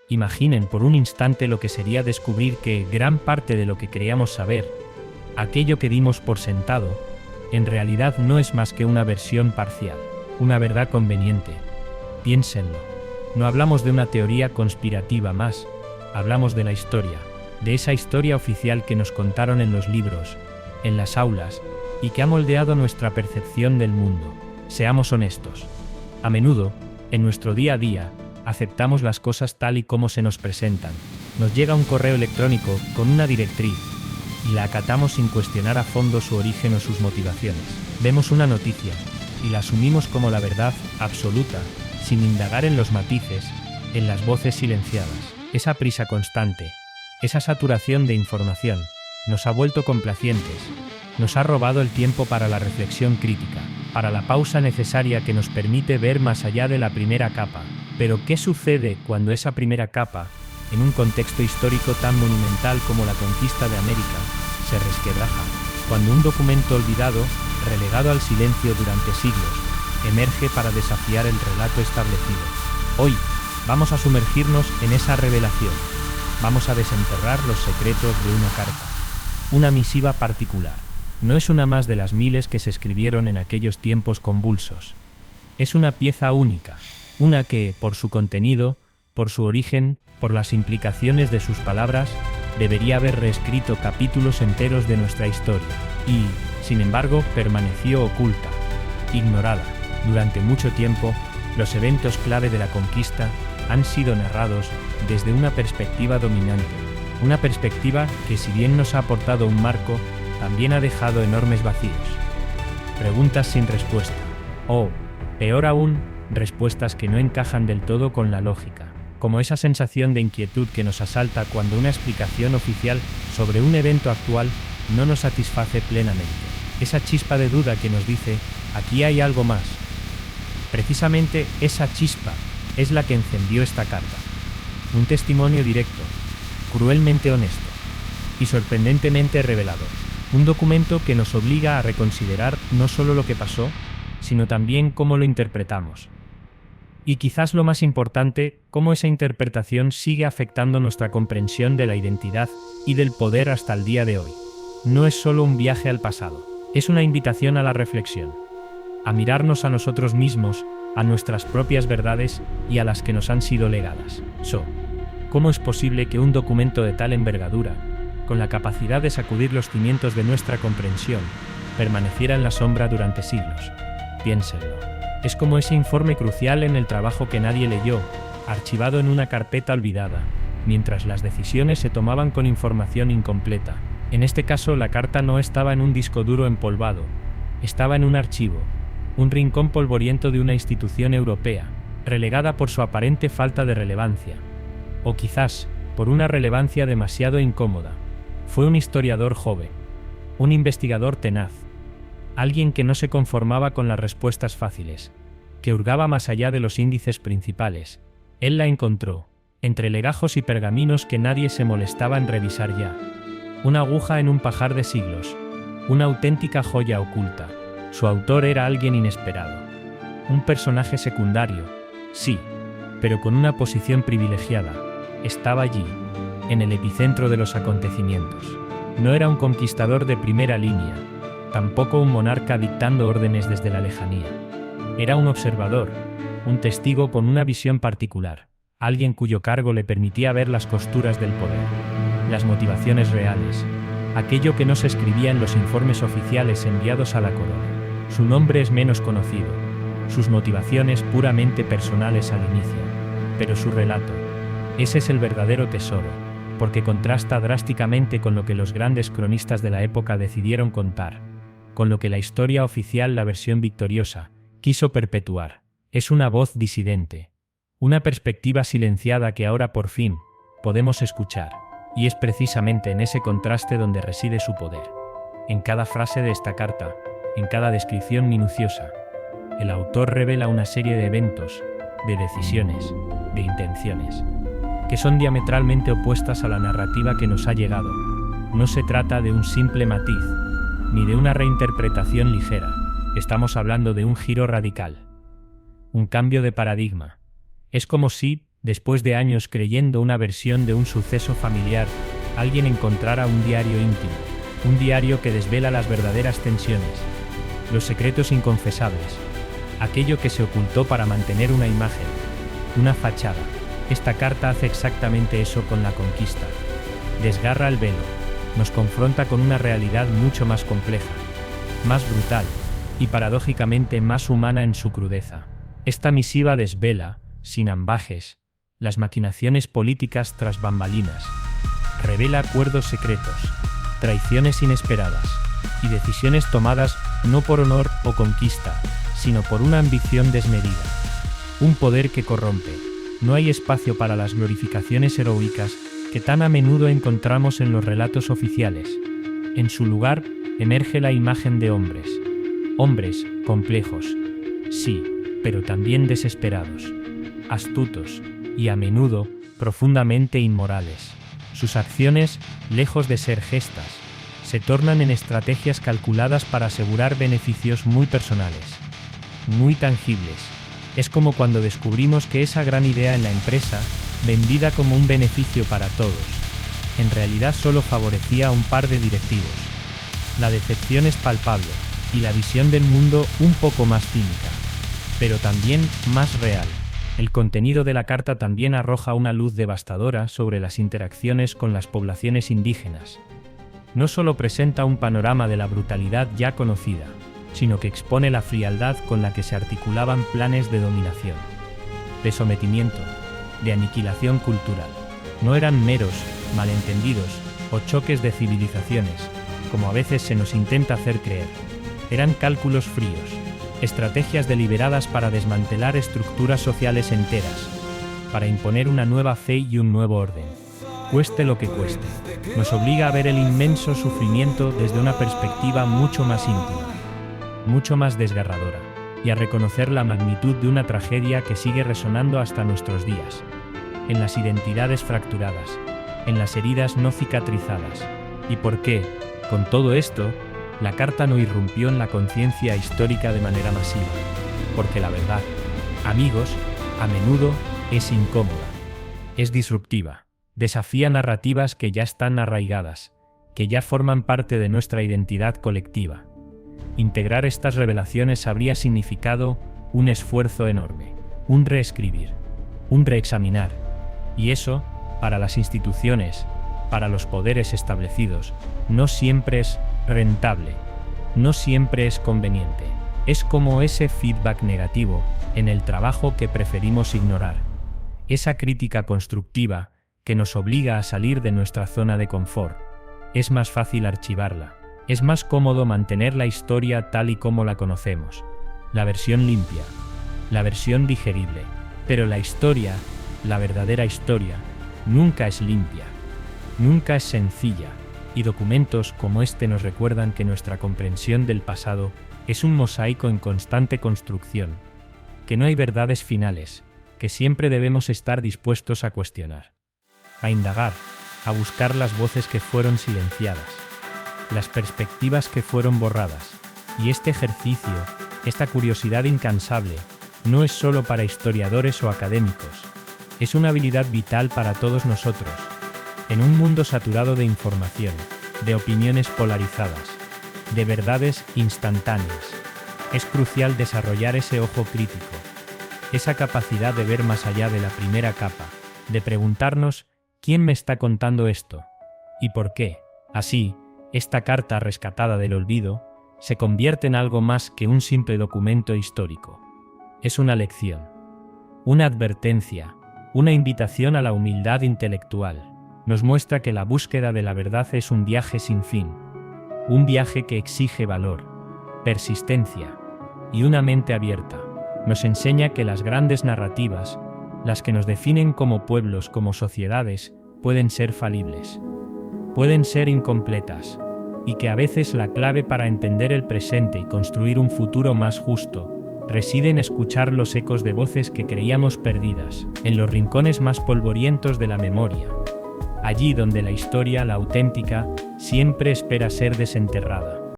Imaginen por un instante lo que sería descubrir que gran parte de lo que creíamos saber, aquello que dimos por sentado, en realidad no es más que una versión parcial, una verdad conveniente. Piénsenlo. No hablamos de una teoría conspirativa más, hablamos de la historia, de esa historia oficial que nos contaron en los libros, en las aulas, y que ha moldeado nuestra percepción del mundo. Seamos honestos. A menudo, en nuestro día a día, aceptamos las cosas tal y como se nos presentan. Nos llega un correo electrónico con una directriz y la acatamos sin cuestionar a fondo su origen o sus motivaciones. Vemos una noticia y la asumimos como la verdad absoluta, sin indagar en los matices, en las voces silenciadas. Esa prisa constante, esa saturación de información, nos ha vuelto complacientes, nos ha robado el tiempo para la reflexión crítica, para la pausa necesaria que nos permite ver más allá de la primera capa. Pero ¿qué sucede cuando esa primera capa, en un contexto histórico tan monumental como la conquista de América, se resquebraja? Cuando un documento olvidado, relegado al silencio durante siglos, emerge para desafiar el relato establecido. Hoy, vamos a sumergirnos en esa revelación. Vamos a desenterrar los secretos de una carta. Una misiva particular. No es una más de las miles que se escribieron en aquellos tiempos convulsos. Es una pieza única. Una que, por su contenido, por su origen, por las implicaciones de sus palabras, debería haber reescrito capítulos enteros de nuestra historia. Y, sin embargo, permaneció oculta, ignorada. Durante mucho tiempo, los eventos clave de la conquista han sido narrados desde una perspectiva dominante. Una perspectiva que, si bien nos ha aportado un marco, también ha dejado enormes vacíos. Preguntas sin respuesta. O, peor aún, respuestas que no encajan del todo con la lógica. Como esa sensación de inquietud que nos asalta cuando una explicación oficial sobre un evento actual no nos satisface plenamente. Esa chispa de duda que nos dice, aquí hay algo más. Precisamente esa chispa es la que encendió esta carta. Un testimonio directo, cruelmente honesto y sorprendentemente revelador. Un documento que nos obliga a reconsiderar no solo lo que pasó, sino también cómo lo interpretamos. Y quizás lo más importante, cómo esa interpretación sigue afectando nuestra comprensión de la identidad y del poder hasta el día de hoy. No es solo un viaje al pasado, es una invitación a la reflexión, a mirarnos a nosotros mismos, a nuestras propias verdades y a las que nos han sido legadas. ¿Cómo es posible que un documento de tal envergadura, con la capacidad de sacudir los cimientos de nuestra comprensión, permaneciera en la sombra durante siglos? Piénsenlo. Es como ese informe crucial en el trabajo que nadie leyó, archivado en una carpeta olvidada, mientras las decisiones se tomaban con información incompleta. En este caso, la carta no estaba en un disco duro empolvado, estaba en un archivo, un rincón polvoriento de una institución europea, relegada por su aparente falta de relevancia. O quizás, por una relevancia demasiado incómoda. Fue un historiador joven, un investigador tenaz, alguien que no se conformaba con las respuestas fáciles, que hurgaba más allá de los índices principales. Él la encontró, entre legajos y pergaminos que nadie se molestaba en revisar ya. Una aguja en un pajar de siglos, una auténtica joya oculta. Su autor era alguien inesperado. Un personaje secundario, sí, pero con una posición privilegiada. Estaba allí, en el epicentro de los acontecimientos. No era un conquistador de primera línea, tampoco un monarca dictando órdenes desde la lejanía. Era un observador, un testigo con una visión particular, alguien cuyo cargo le permitía ver las costuras del poder, las motivaciones reales, aquello que no se escribía en los informes oficiales enviados a la corona. Su nombre es menos conocido, sus motivaciones puramente personales al inicio, pero su relato, ese es el verdadero tesoro, porque contrasta drásticamente con lo que los grandes cronistas de la época decidieron contar, con lo que la historia oficial, la versión victoriosa, quiso perpetuar. Es una voz disidente, una perspectiva silenciada que ahora por fin podemos escuchar, y es precisamente en ese contraste donde reside su poder. En cada frase de esta carta, en cada descripción minuciosa, el autor revela una serie de eventos, de decisiones, de intenciones, que son diametralmente opuestas a la narrativa que nos ha llegado. No se trata de un simple matiz, ni de una reinterpretación ligera. Estamos hablando de un giro radical, un cambio de paradigma. Es como si, Después de años creyendo una versión de un suceso familiar, alguien encontrara un diario íntimo, un diario que desvela las verdaderas tensiones, los secretos inconfesables, aquello que se ocultó para mantener una imagen, una fachada. Esta carta hace exactamente eso con la conquista. Desgarra el velo, nos confronta con una realidad mucho más compleja, más brutal, y paradójicamente más humana en su crudeza. Esta misiva desvela, sin ambajes, las maquinaciones políticas tras bambalinas. Revela acuerdos secretos, traiciones inesperadas, y decisiones tomadas no por honor o conquista, sino por una ambición desmedida. Un poder que corrompe. No hay espacio para las glorificaciones heroicas que tan a menudo encontramos en los relatos oficiales. En su lugar, emerge la imagen de hombres. Hombres complejos, sí, pero también desesperados, astutos y a menudo profundamente inmorales. Sus acciones, lejos de ser gestas, se tornan en estrategias calculadas para asegurar beneficios muy personales, muy tangibles. Es como cuando descubrimos que esa gran idea en la empresa, vendida como un beneficio para todos, en realidad solo favorecía a un par de directivos. La decepción es palpable, y la visión del mundo un poco más cínica, pero también más real. El contenido de la carta también arroja una luz devastadora sobre las interacciones con las poblaciones indígenas. No solo presenta un panorama de la brutalidad ya conocida, sino que expone la frialdad con la que se articulaban planes de dominación, de sometimiento, de aniquilación cultural. No eran meros malentendidos o choques de civilizaciones, como a veces se nos intenta hacer creer. Eran cálculos fríos, estrategias deliberadas para desmantelar estructuras sociales enteras, para imponer una nueva fe y un nuevo orden. Cueste lo que cueste, nos obliga a ver el inmenso sufrimiento desde una perspectiva mucho más íntima, mucho más desgarradora, y a reconocer la magnitud de una tragedia que sigue resonando hasta nuestros días, en las identidades fracturadas, en las heridas no cicatrizadas. ¿Y por qué, con todo esto, la carta no irrumpió en la conciencia histórica de manera masiva? Porque la verdad, amigos, a menudo es incómoda, es disruptiva, desafía narrativas que ya están arraigadas, que ya forman parte de nuestra identidad colectiva. Integrar estas revelaciones habría significado un esfuerzo enorme, un reescribir, un reexaminar. Y eso, para las instituciones, para los poderes establecidos, no siempre es rentable, no siempre es conveniente. Es como ese feedback negativo en el trabajo que preferimos ignorar. Esa crítica constructiva que nos obliga a salir de nuestra zona de confort. Es más fácil archivarla. Es más cómodo mantener la historia tal y como la conocemos. La versión limpia, la versión digerible. Pero la historia, la verdadera historia, nunca es limpia, nunca es sencilla, y documentos como este nos recuerdan que nuestra comprensión del pasado es un mosaico en constante construcción, que no hay verdades finales, que siempre debemos estar dispuestos a cuestionar, a indagar, a buscar las voces que fueron silenciadas, las perspectivas que fueron borradas. Y este ejercicio, esta curiosidad incansable, no es solo para historiadores o académicos, es una habilidad vital para todos nosotros. En un mundo saturado de información, de opiniones polarizadas, de verdades instantáneas, es crucial desarrollar ese ojo crítico, esa capacidad de ver más allá de la primera capa, de preguntarnos ¿quién me está contando esto? ¿Y por qué? Así, esta carta rescatada del olvido se convierte en algo más que un simple documento histórico. Es una lección, una advertencia, una invitación a la humildad intelectual. Nos muestra que la búsqueda de la verdad es un viaje sin fin, un viaje que exige valor, persistencia y una mente abierta. Nos enseña que las grandes narrativas, las que nos definen como pueblos, como sociedades, pueden ser falibles, pueden ser incompletas, y que a veces la clave para entender el presente y construir un futuro más justo reside en escuchar los ecos de voces que creíamos perdidas, en los rincones más polvorientos de la memoria, allí donde la historia, la auténtica, siempre espera ser desenterrada.